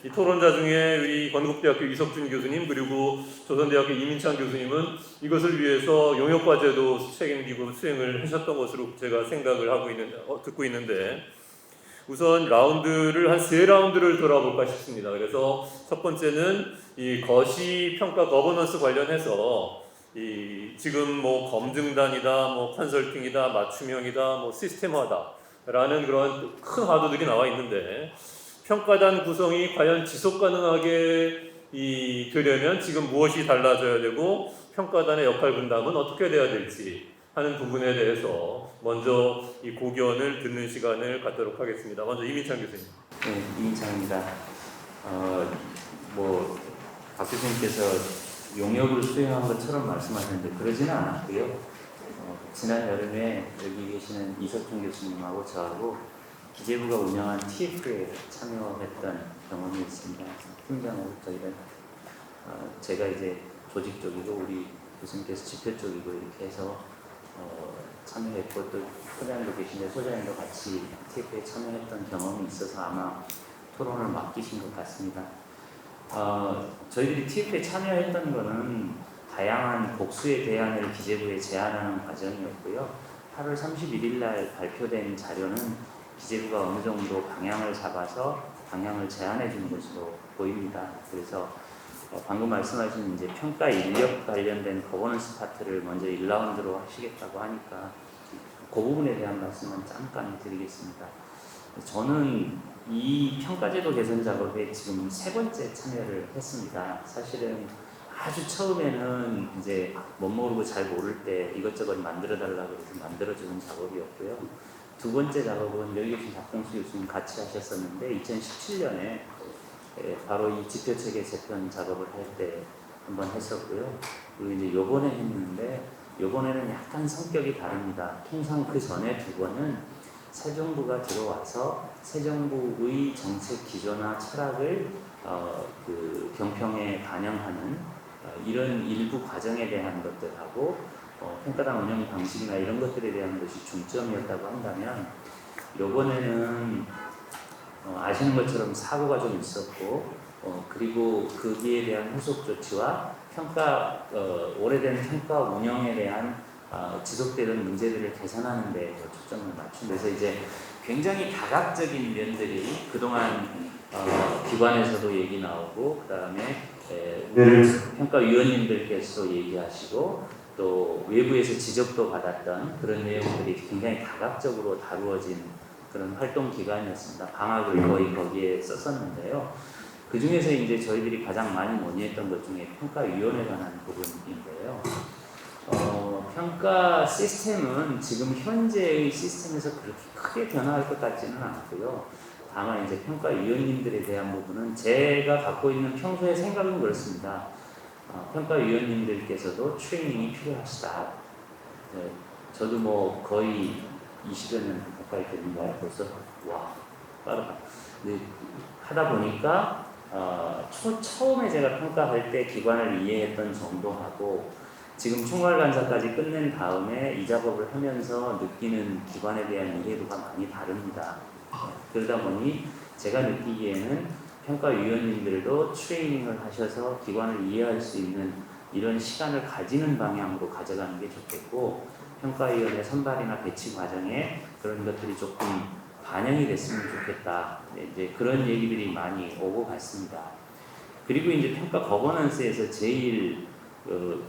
이 토론자 중에 우리 건국대학교 이석준 교수님 그리고 조선대학교 이민찬 교수님은 이것을 위해서 용역과제도 책임지고 수행을 하셨던 것으로 제가 생각을 듣고 있는데 우선 라운드를 한 3라운드를 돌아볼까 싶습니다. 그래서 첫 번째는 이 거시 평가 거버넌스 관련해서 지금 뭐 검증단이다, 뭐 컨설팅이다, 맞춤형이다, 뭐 시스템화다라는 그런 큰 화두들이 나와 있는데 평가단 구성이 과연 지속 가능하게 되려면 지금 무엇이 달라져야 되고 평가단의 역할 분담은 어떻게 돼야 될지 하는 부분에 대해서 먼저 이 고견을 듣는 시간을 갖도록 하겠습니다. 먼저 이민찬 교수님. 네, 이민찬입니다. 박 교수님께서 용역을 수행한 것처럼 말씀하셨는데 그러지는 않았고요. 지난 여름에 여기 계시는 이석준 교수님하고 저하고 기재부가 운영한 TF에 참여했던 경험이 있습니다. 팀장으로 저희가 제가 이제 조직 쪽이고 우리 교수님께서 지표 쪽이고 이렇게 해서 참여했고 또 소장님도 계신데 소장님도 같이 TF에 참여했던 경험이 있어서 아마 토론을 맡기신 것 같습니다. 저희들이 TF에 참여했던 거는 다양한 복수의 대안을 기재부에 제안하는 과정이었고요. 8월 31일 날 발표된 자료는 기재부가 어느 정도 방향을 잡아서 방향을 제안해 준 것으로 보입니다. 그래서 방금 말씀하신 이제 평가 인력 관련된 거버넌스 파트를 먼저 1라운드로 하시겠다고 하니까 그 부분에 대한 말씀은 잠깐 드리겠습니다. 저는 이 평가제도 개선 작업에 지금 3번째 참여를 했습니다. 사실은 아주 처음에는 이제 못 모르고 잘 모를 때 이것저것 만들어 달라고 해서 만들어주는 작업이었고요. 2번째 작업은 여기 계신 박동수 교수님 같이 하셨었는데 2017년에 바로 이 지표체계 재편 작업을 할 때 한번 했었고요. 그리고 이제 요번에 했는데 요번에는 약간 성격이 다릅니다. 통상 그 전에 2번은 새 정부가 들어와서 새 정부의 정책 기조나 철학을 그 경평에 반영하는 이런 일부 과정에 대한 것들하고 평가단 운영 방식이나 이런 것들에 대한 것이 중점이었다고 한다면 요번에는 아시는 것처럼 사고가 좀 있었고 그리고 거기에 대한 후속 조치와 오래된 평가 운영에 대한 지속되는 문제들을 개선하는 데 초점을 맞추면서 이제 굉장히 다각적인 면들이 그동안 기관에서도 얘기 나오고 그 다음에 평가위원님들께서도 얘기하시고 또 외부에서 지적도 받았던 그런 내용들이 굉장히 다각적으로 다루어진 그런 활동 기간이었습니다. 방학을 거의 거기에 썼었는데요. 그 중에서 이제 저희들이 가장 많이 논의했던 것 중에 평가위원회에 관한 부분인데요. 평가 시스템은 지금 현재의 시스템에서 그렇게 크게 변화할 것 같지는 않고요. 다만 이제 평가위원님들에 대한 부분은 제가 갖고 있는 평소의 생각은 그렇습니다. 평가위원님들께서도 트레이닝이 필요하시다. 저도 뭐 거의 20여 년 가까이 됐는가요? 벌써? 와, 빠르다. 하다 보니까 처음에 제가 평가할 때 기관을 이해했던 정도하고 지금 총괄간사까지 끝낸 다음에 이 작업을 하면서 느끼는 기관에 대한 이해도가 많이 다릅니다. 그러다 보니 제가 느끼기에는 평가위원님들도 트레이닝을 하셔서 기관을 이해할 수 있는 이런 시간을 가지는 방향으로 가져가는 게 좋겠고 평가위원회 선발이나 배치 과정에 그런 것들이 조금 반영이 됐으면 좋겠다. 이제 그런 얘기들이 많이 오고 갔습니다. 그리고 이제 평가 거버넌스에서 제일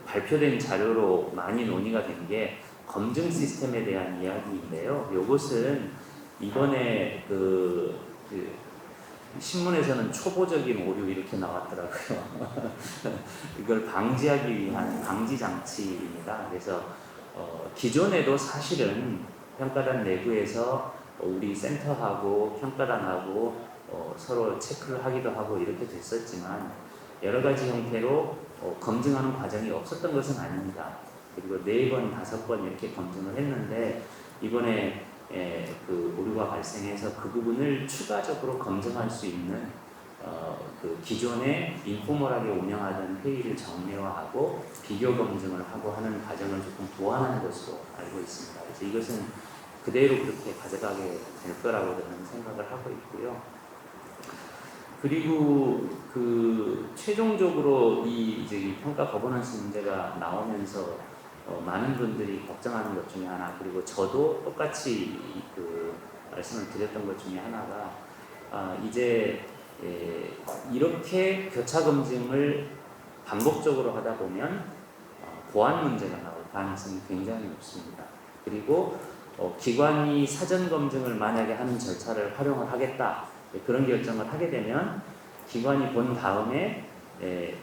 발표된 자료로 많이 논의가 된 게 검증 시스템에 대한 이야기인데요. 이것은 이번에 신문에서는 초보적인 오류 이렇게 나왔더라고요. 이걸 방지하기 위한 방지 장치입니다. 그래서 기존에도 사실은 평가단 내부에서 우리 센터하고 평가단하고 서로 체크를 하기도 하고 이렇게 됐었지만 여러 가지 형태로 검증하는 과정이 없었던 것은 아닙니다. 그리고 4번, 5번 이렇게 검증을 했는데 이번에 그 오류가 발생해서 그 부분을 추가적으로 검증할 수 있는 그 기존에 인포멀하게 운영하던 회의를 정례화하고 비교 검증을 하고 하는 과정을 조금 보완하는 것으로 알고 있습니다. 그래서 이것은 그대로 그렇게 가져가게 될 거라고 저는 생각을 하고 있고요. 그리고 최종적으로 이제 이 평가 거버넌스 문제가 나오면서 많은 분들이 걱정하는 것 중에 하나, 그리고 저도 똑같이 말씀을 드렸던 것 중에 하나가 이제 이렇게 교차 검증을 반복적으로 하다 보면 보안 문제가 나올 가능성이 굉장히 높습니다. 그리고 기관이 사전 검증을 만약에 하는 절차를 활용을 하겠다, 그런 결정을 하게 되면 기관이 본 다음에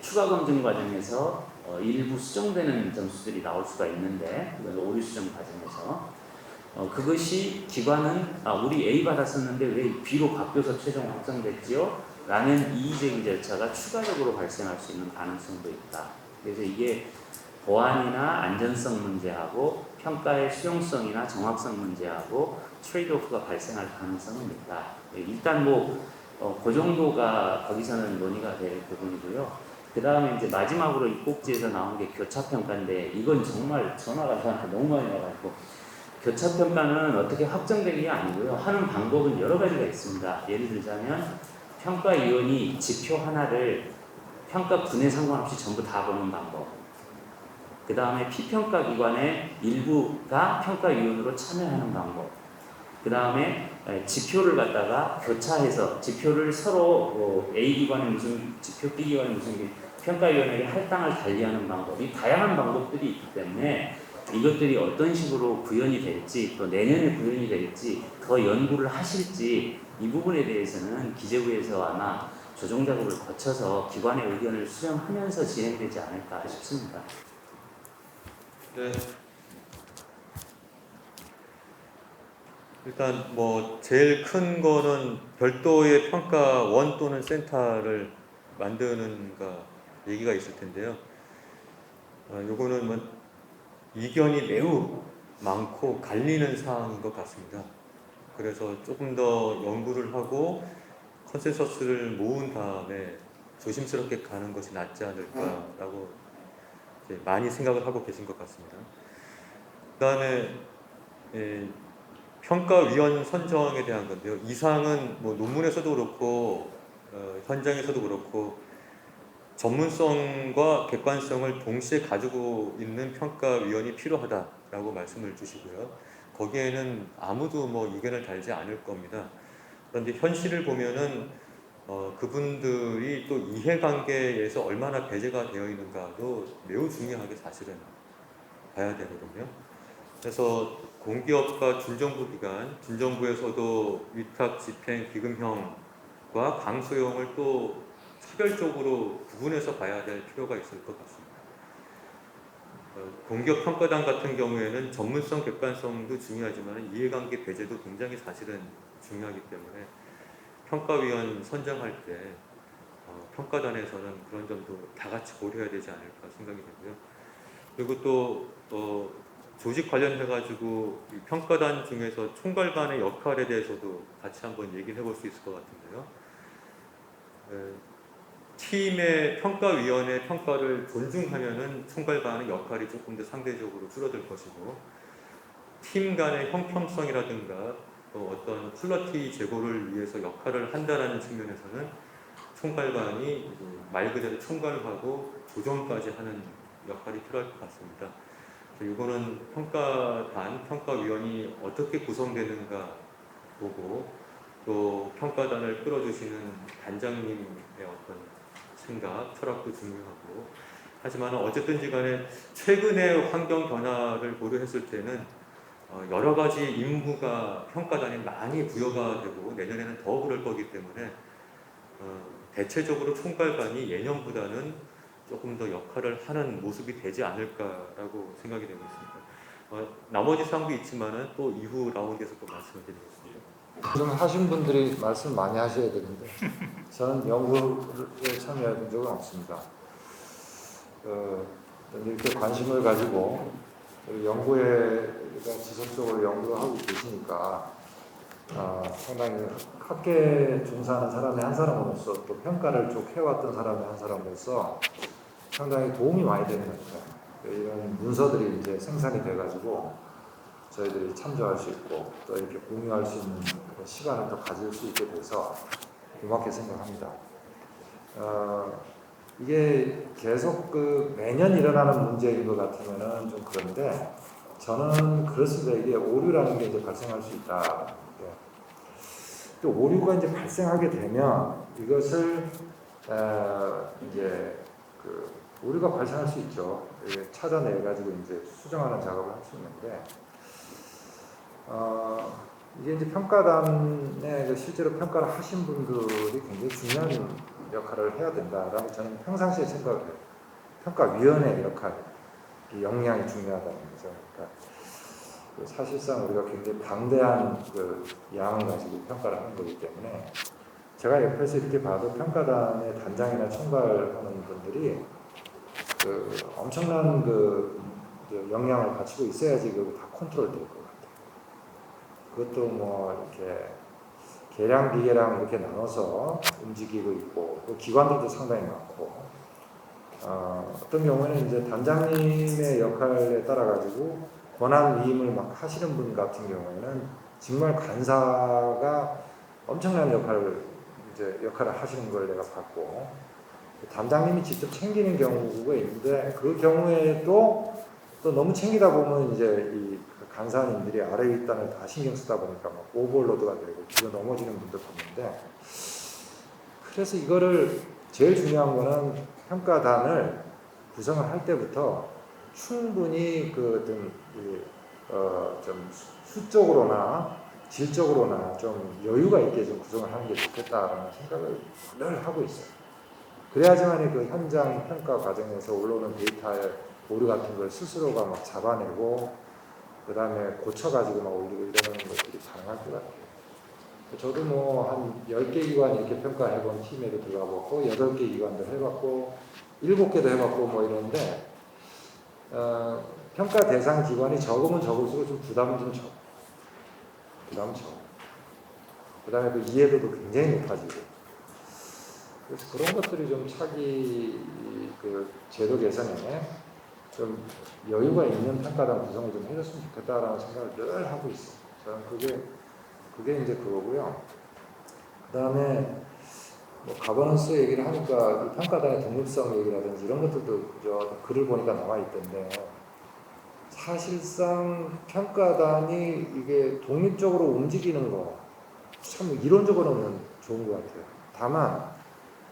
추가 검증 과정에서 일부 수정되는 점수들이 나올 수가 있는데, 오류 수정 과정에서 그것이 기관은 우리 A 받았었는데 왜 B로 바뀌어서 최종 확정됐지요? 라는 이의제기 절차가 추가적으로 발생할 수 있는 가능성도 있다. 그래서 이게 보안이나 안전성 문제하고 평가의 수용성이나 정확성 문제하고 트레이드오프가 발생할 가능성은 있다. 일단 그 정도가 거기서는 논의가 될 부분이고요. 그 다음에 이제 마지막으로 이 꼭지에서 나온 게 교차평가인데, 이건 정말 전화가 저한테 너무 많이 와가지고, 교차평가는 어떻게 확정된 게 아니고요. 하는 방법은 여러 가지가 있습니다. 예를 들자면 평가위원이 지표 하나를 평가분에 상관없이 전부 다 보는 방법, 그 다음에 피평가 기관의 일부가 평가위원으로 참여하는 방법, 그 다음에 지표를 갖다가 교차해서 지표를 서로 A 기관에 무슨 지표, B 기관에 무슨 평가위원에게 할당을 달리하는 방법, 이 다양한 방법들이 있기 때문에 이것들이 어떤 식으로 구현이 될지, 또 내년에 구현이 될지, 더 연구를 하실지, 이 부분에 대해서는 기재부에서 아마 조정 작업을 거쳐서 기관의 의견을 수렴하면서 진행되지 않을까 싶습니다. 네. 일단 제일 큰 거는 별도의 평가원 또는 센터를 만드는가 얘기가 있을 텐데요. 요거는 이견이 매우 많고 갈리는 사항인 것 같습니다. 그래서 조금 더 연구를 하고 컨센서스를 모은 다음에 조심스럽게 가는 것이 낫지 않을까라고 이제 많이 생각을 하고 계신 것 같습니다. 그 다음에 평가위원 선정에 대한 건데요. 이상은 논문에서도 그렇고 현장에서도 그렇고 전문성과 객관성을 동시에 가지고 있는 평가위원이 필요하다라고 말씀을 주시고요. 거기에는 아무도 이견을 달지 않을 겁니다. 그런데 현실을 보면은 그분들이 또 이해관계에서 얼마나 배제가 되어 있는가도 매우 중요하게 사실은 봐야 되거든요. 그래서 공기업과 준정부 기관, 준정부에서도 위탁 집행 기금형과 강소형을 또 차별적으로 구분해서 봐야 될 필요가 있을 것 같습니다. 공기업 평가단 같은 경우에는 전문성, 객관성도 중요하지만 이해관계 배제도 굉장히 사실은 중요하기 때문에 평가위원 선정할 때 평가단에서는 그런 점도 다 같이 고려해야 되지 않을까 생각이 되고요. 그리고 또 조직 관련해가지고 이 평가단 중에서 총괄반의 역할에 대해서도 같이 한번 얘기를 해볼 수 있을 것 같은데요. 팀의 평가위원회 평가를 존중하면은 총괄반의 역할이 조금 더 상대적으로 줄어들 것이고, 팀 간의 형평성이라든가 또 어떤 퀄리티 제고를 위해서 역할을 한다는 측면에서는 총괄반이 말 그대로 총괄하고 조정까지 하는 역할이 필요할 것 같습니다. 이거는 평가단, 평가위원이 어떻게 구성되는가 보고, 또 평가단을 끌어주시는 단장님의 어떤 생각, 철학도 중요하고, 하지만 어쨌든지 간에 최근의 환경 변화를 고려했을 때는 여러 가지 임무가 평가단에 많이 부여가 되고 내년에는 더 그럴 거기 때문에 대체적으로 총괄반이 예년보다는 조금 더 역할을 하는 모습이 되지 않을까라고 생각이 되고 있습니다. 나머지 사항도 있지만은 또 이후 라운드에서 또 말씀을 드리겠습니다. 지금 하신 분들이 말씀 많이 하셔야 되는데 저는 연구에 참여한 적은 없습니다. 이렇게 관심을 가지고 연구에 지속적으로 연구를 하고 계시니까 상당히 학계 종사하는 사람의 한 사람으로서, 또 평가를 쭉 해왔던 사람의 한 사람으로서 상당히 도움이 많이 되는 것 같아요. 이런 문서들이 이제 생산이 돼가지고 저희들이 참조할 수 있고 또 이렇게 공유할 수 있는 시간을 더 가질 수 있게 돼서 고맙게 생각합니다. 이게 계속 그 매년 일어나는 문제인 것 같으면은 좀 그런데 저는 그렇습니다. 이게 오류라는 게 이제 발생할 수 있다. 예. 또 오류가 이제 발생하게 되면 이것을 이제 그 오류가 발생할 수 있죠. 이게 찾아내 가지고 이제 수정하는 작업을 할 수 있는데 이게 이제 평가단에 그 실제로 평가를 하신 분들이 굉장히 중요한 역할을 해야 된다라고 저는 평상시에 생각을 해요. 평가위원회 역할, 이 역량이 중요하다는 거죠. 그러니까 그 사실상 우리가 굉장히 방대한 그 양을 가지고 평가를 하는 거기 때문에 제가 옆에서 이렇게 봐도 평가단의 단장이나 총괄하는 분들이 그 엄청난 그 역량을 갖추고 있어야지 그거 다 컨트롤 될 것 같아요. 그것도 뭐 이렇게 계량, 비계량 이렇게 나눠서 움직이고 있고 그 기관들도 상당히 많고 어떤 경우에는 이제 단장님의 역할에 따라 가지고 권한 위임을 막 하시는 분 같은 경우에는 정말 간사가 엄청난 역할을 하시는 걸 내가 봤고 단장님이 직접 챙기는 경우가 있는데 그 경우에 또 너무 챙기다 보면 이제 이 간사님들이 아래 윗단을 다 신경 쓰다 보니까 막 오버로드가 되고 뒤로 넘어지는 분들 보는데 그래서 이거를 제일 중요한 거는 평가단을 구성을 할 때부터 충분히 좀 수적으로나 질적으로나 좀 여유가 있게 좀 구성을 하는 게 좋겠다라는 생각을 늘 하고 있어요. 그래야지만 그 현장 평가 과정에서 올라오는 데이터의 오류 같은 걸 스스로가 막 잡아내고 그 다음에 고쳐가지고 막 올리고 이러는 것들이 가능할 것 같아요. 저도 뭐 한 10개 기관 이렇게 평가해본 팀에도 들어가봤고 8개 기관도 해봤고 7개도 해봤고 뭐 이런데 평가 대상 기관이 적으면 적을수록 좀 부담은 좀 적어. 부담은 적어. 그 다음에 그 이해도도 굉장히 높아지고 그래서 그런 것들이 좀 차기 그 제도 개선에 좀 여유가 있는 평가단 구성을 좀 해줬으면 좋겠다라는 생각을 늘 하고 있어요. 저는 그게 이제 그거고요. 그 다음에 뭐 가버넌스 얘기를 하니까 이 평가단의 독립성 얘기라든지 이런 것들도 저 글을 보니까 나와 있던데 사실상 평가단이 이게 독립적으로 움직이는 거 참 이론적으로는 좋은 것 같아요. 다만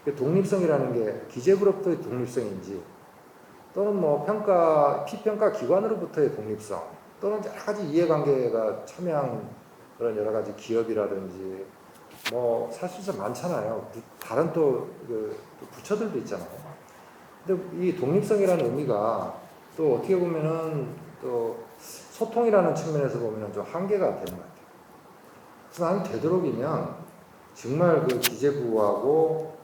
독립성이라는 게 기재부로부터의 독립성인지 또는 뭐 피평가 기관으로부터의 독립성 또는 여러 가지 이해관계가 첨예한 그런 여러 가지 기업이라든지 뭐 사실상 많잖아요. 다른 또 부처들도 있잖아요. 근데 이 독립성이라는 의미가 또 어떻게 보면은 또 소통이라는 측면에서 보면은 좀 한계가 되는 것 같아요. 그래서 나는 되도록이면 정말 그 기재부하고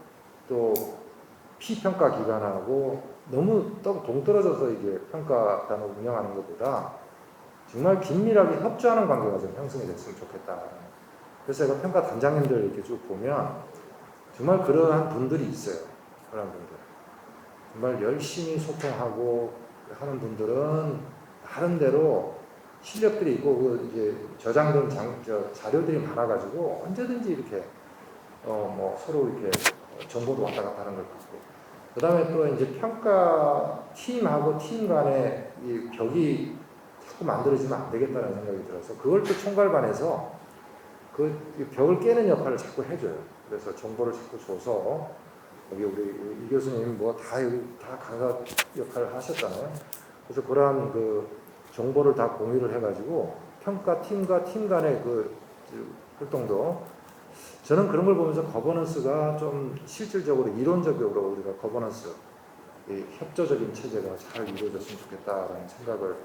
또 피평가 기관하고 너무 동떨어져서 이게 평가단을 운영하는 것보다 정말 긴밀하게 협조하는 관계가 좀 형성이 됐으면 좋겠다. 그래서 제가 평가 단장님들 이렇게 쭉 보면 정말 그러한 분들이 있어요. 그런 분들. 정말 열심히 소통하고 하는 분들은 나름대로 실력들이 있고 그 이제 저장된 자료들이 많아가지고 언제든지 이렇게 뭐 서로 이렇게 정보도 왔다 갔다 하는 걸 봤고 그 다음에 또 이제 평가 팀하고 팀 간의 이 벽이 자꾸 만들어지면 안 되겠다는 생각이 들어서 그걸 또 총괄반에서 그 벽을 깨는 역할을 자꾸 해줘요. 그래서 정보를 자꾸 줘서 여기 우리 이 교수님 뭐 다 강사 역할을 하셨잖아요. 그래서 그러한 그 정보를 다 공유를 해가지고 평가 팀과 팀 간의 그 활동도 저는 그런 걸 보면서 거버넌스가 좀 실질적으로 이론적으로 우리가 거버넌스 협조적인 체제가 잘 이루어졌으면 좋겠다라는 생각을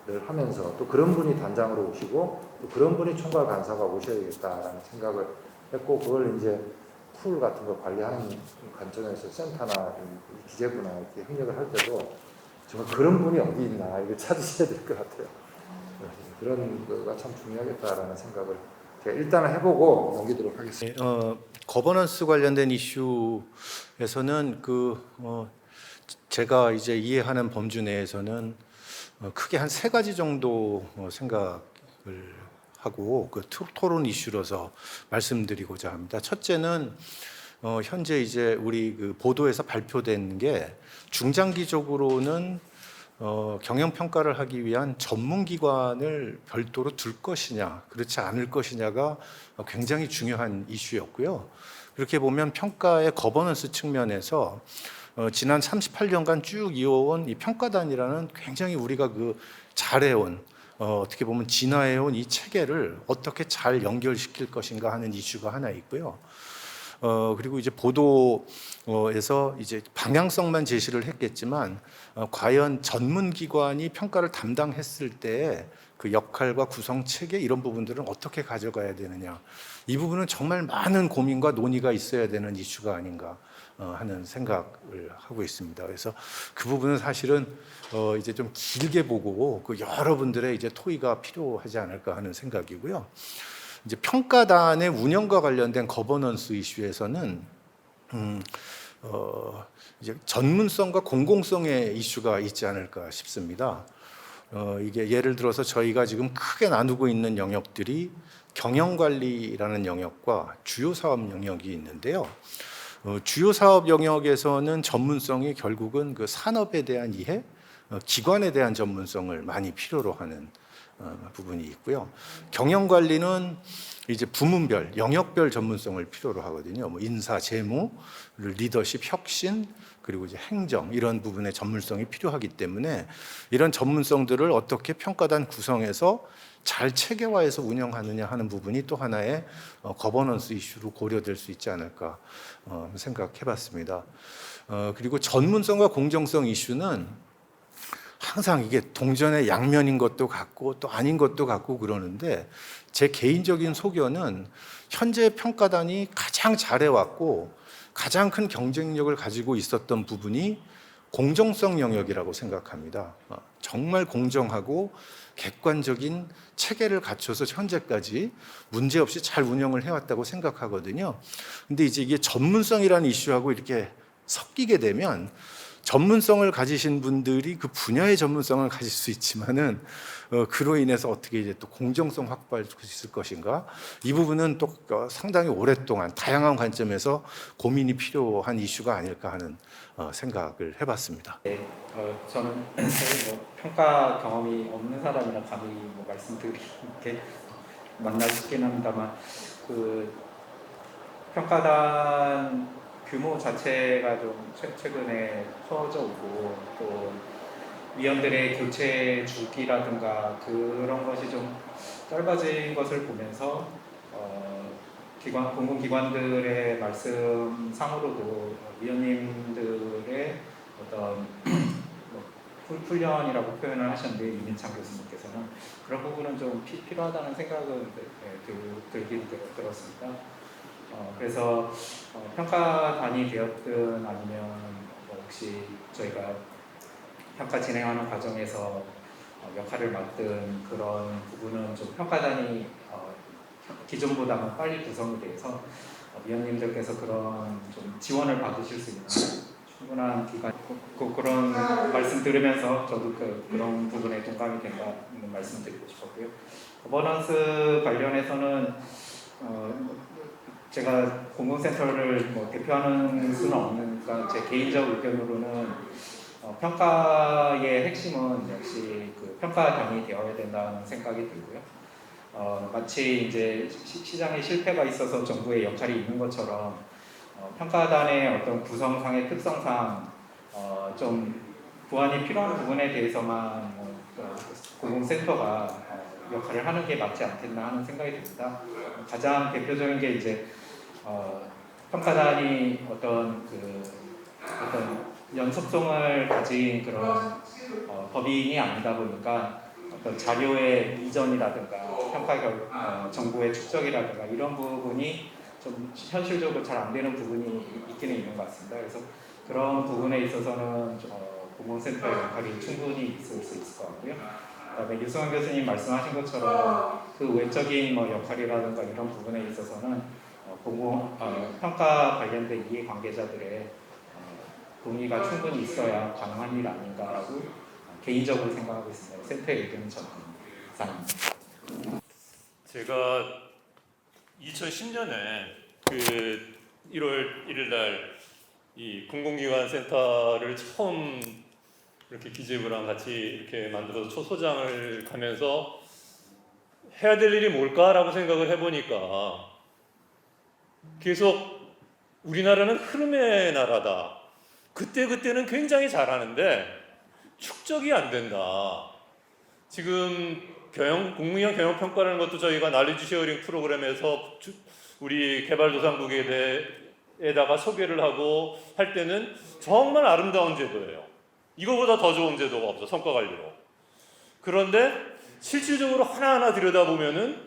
늘 하면서 또 그런 분이 단장으로 오시고 또 그런 분이 총괄 간사가 오셔야겠다라는 생각을 했고 그걸 이제 쿨 같은 거 관리하는 관점에서 센터나 기재부나 이렇게 협력을 할 때도 정말 그런 분이 어디 있나 이거 찾으셔야 될 것 같아요. 그런 거가 참 중요하겠다라는 생각을 제가 일단은 해보고 넘기도록 하겠습니다. 거버넌스 관련된 이슈에서는 제가 이제 이해하는 범주 내에서는 크게 한 3가지 정도 생각을 하고 토론 이슈로서 말씀드리고자 합니다. 첫째는 현재 이제 우리 그 보도에서 발표된 게 중장기적으로는 경영 평가를 하기 위한 전문 기관을 별도로 둘 것이냐, 그렇지 않을 것이냐가 굉장히 중요한 이슈였고요. 그렇게 보면 평가의 거버넌스 측면에서 지난 38년간 쭉 이어온 이 평가단이라는 굉장히 우리가 그 잘해온 어떻게 보면 진화해온 이 체계를 어떻게 잘 연결시킬 것인가 하는 이슈가 하나 있고요. 그리고 이제 보도에서 이제 방향성만 제시를 했겠지만 과연 전문 기관이 평가를 담당했을 때 그 역할과 구성 체계 이런 부분들은 어떻게 가져가야 되느냐, 이 부분은 정말 많은 고민과 논의가 있어야 되는 이슈가 아닌가 하는 생각을 하고 있습니다. 그래서 그 부분은 사실은 이제 좀 길게 보고 그 여러분들의 이제 토의가 필요하지 않을까 하는 생각이고요. 이제 평가단의 운영과 관련된 거버넌스 이슈에서는 이제 전문성과 공공성의 이슈가 있지 않을까 싶습니다. 이게 예를 들어서 저희가 지금 크게 나누고 있는 영역들이 경영관리라는 영역과 주요 사업 영역이 있는데요. 주요 사업 영역에서는 전문성이 결국은 그 산업에 대한 이해, 기관에 대한 전문성을 많이 필요로 하는 부분이 있고요. 경영관리는 이제 부문별, 영역별 전문성을 필요로 하거든요. 뭐 인사, 재무, 리더십, 혁신, 그리고 이제 행정 이런 부분의 전문성이 필요하기 때문에 이런 전문성들을 어떻게 평가단 구성해서 잘 체계화해서 운영하느냐 하는 부분이 또 하나의 거버넌스 이슈로 고려될 수 있지 않을까 생각해봤습니다. 그리고 전문성과 공정성 이슈는 항상 이게 동전의 양면인 것도 같고 또 아닌 것도 같고 그러는데, 제 개인적인 소견은 현재 평가단이 가장 잘해왔고 가장 큰 경쟁력을 가지고 있었던 부분이 공정성 영역이라고 생각합니다. 정말 공정하고 객관적인 체계를 갖춰서 현재까지 문제없이 잘 운영을 해왔다고 생각하거든요. 근데 이제 이게 전문성이라는 이슈하고 이렇게 섞이게 되면 전문성을 가지신 분들이 그 분야의 전문성을 가질 수 있지만은 그로 인해서 어떻게 이제 또 공정성 확보할 수 있을 것인가, 이 부분은 또 상당히 오랫동안 다양한 관점에서 고민이 필요한 이슈가 아닐까 하는 생각을 해봤습니다. 저는 사실 뭐 평가 경험이 없는 사람이라 감히 뭐 말씀드리게 만나기 쉽긴 합니다만, 그 평가단 규모 자체가 좀 최근에 커져 오고 또 위원들의 교체 주기라든가 그런 것이 좀 짧아진 것을 보면서 공공기관들의 말씀상으로도 위원님들의 어떤 훈련이라고 표현을 하셨는데, 이민창 교수님께서는 그런 부분은 좀 필요하다는 생각은 들긴 들었습니다. 그래서 평가단이 되었든 아니면 혹시 저희가 평가 진행하는 과정에서 역할을 맡든 그런 부분은 좀 평가단이 기존보다는 빨리 구성이 돼서 위원님들께서 그런 좀 지원을 받으실 수 있는 충분한 기간, 그런 말씀 들으면서 저도 그런 부분에 동감이 된다는 말씀 드리고 싶었고요. 거버넌스 관련해서는 제가 공공센터를 뭐 대표하는 수는 없으니까 제 개인적 의견으로는 평가의 핵심은 역시 그 평가단이 되어야 된다는 생각이 들고요. 마치 이제 시장에 실패가 있어서 정부의 역할이 있는 것처럼 평가단의 어떤 구성상의 특성상 좀 보완이 필요한 부분에 대해서만 공공센터가 역할을 하는 게 맞지 않겠나 하는 생각이 듭니다. 가장 대표적인 게 이제 평가단이 어떤 연속성을 가진 그런 법인이 아니다 보니까 어떤 자료의 이전이라든가 평가 정보의 축적이라든가 이런 부분이 좀 현실적으로 잘 안 되는 부분이 있기는 있는 것 같습니다. 그래서 그런 부분에 있어서는 공공센터의 역할이 충분히 있을 수 있을 것 같고요. 그다음에 유승환 교수님 말씀하신 것처럼 그 외적인 역할이라든가 이런 부분에 있어서는 평가 관련된 이해관계자들의 동의가 충분히 있어야 가능한 일 아닌가라고 개인적으로 생각하고 있습니다. 센터의 의견은 저는 이상입니다. 제가 2010년에 그 1월 1일 날 이 공공기관 센터를 처음 이렇게 기재부랑 같이 이렇게 만들어서 초소장을 가면서 해야 될 일이 뭘까라고 생각을 해보니까 계속 우리나라는 흐름의 나라다. 그때는 굉장히 잘하는데 축적이 안 된다. 지금 공무원 경영평가라는 것도 저희가 날리지 쉐어링 프로그램에서 우리 개발도상국에다가 소개를 하고 할 때는 정말 아름다운 제도예요. 이거보다 더 좋은 제도가 없어, 성과관리로. 그런데 실질적으로 하나하나 들여다보면은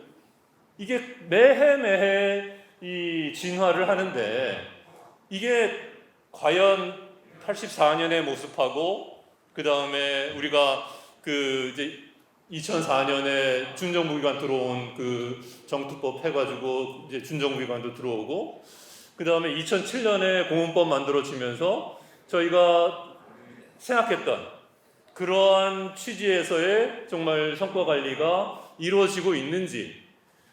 이게 매해 이 진화를 하는데 이게 과연 84년의 모습하고 그 다음에 우리가 그 이제 2004년에 준정부기관 들어온 그 정투법 해가지고 이제 준정부기관도 들어오고 그 다음에 2007년에 공원법 만들어지면서 저희가 생각했던 그러한 취지에서의 정말 성과 관리가 이루어지고 있는지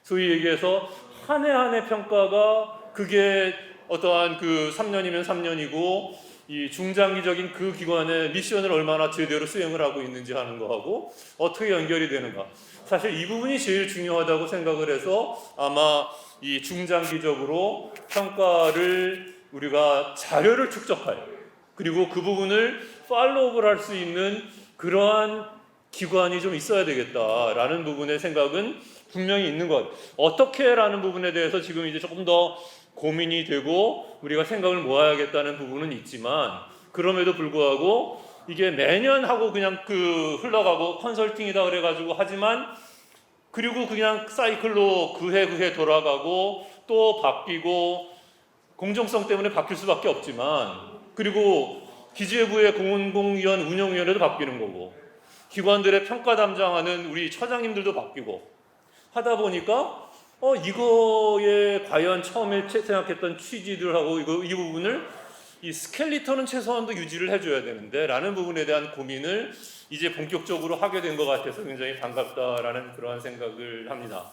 소위 얘기해서 한 해 한 해 평가가 그게 어떠한 그 3년이면 3년이고 이 중장기적인 그 기관의 미션을 얼마나 제대로 수행을 하고 있는지 하는 거하고 어떻게 연결이 되는가. 사실 이 부분이 제일 중요하다고 생각을 해서 아마 이 중장기적으로 평가를 우리가 자료를 축적하여 그리고 그 부분을 팔로우업을 할 수 있는 그러한 기관이 좀 있어야 되겠다라는 부분의 생각은 분명히 있는 것 같아요. 어떻게라는 부분에 대해서 지금 이제 조금 더 고민이 되고 우리가 생각을 모아야겠다는 부분은 있지만 그럼에도 불구하고 이게 매년 하고 그냥 그 흘러가고 컨설팅이다 그래가지고 하지만 그리고 그냥 사이클로 그 해 돌아가고 또 바뀌고 공정성 때문에 바뀔 수밖에 없지만 그리고 기재부의 공공기관 운영위원회도 바뀌는 거고 기관들의 평가 담당하는 우리 처장님들도 바뀌고 하다 보니까 이거에 과연 처음에 생각했던 취지들하고 이 부분을 이 스켈리톤은 최소한도 유지를 해줘야 되는데 라는 부분에 대한 고민을 이제 본격적으로 하게 된 것 같아서 굉장히 반갑다라는 그러한 생각을 합니다.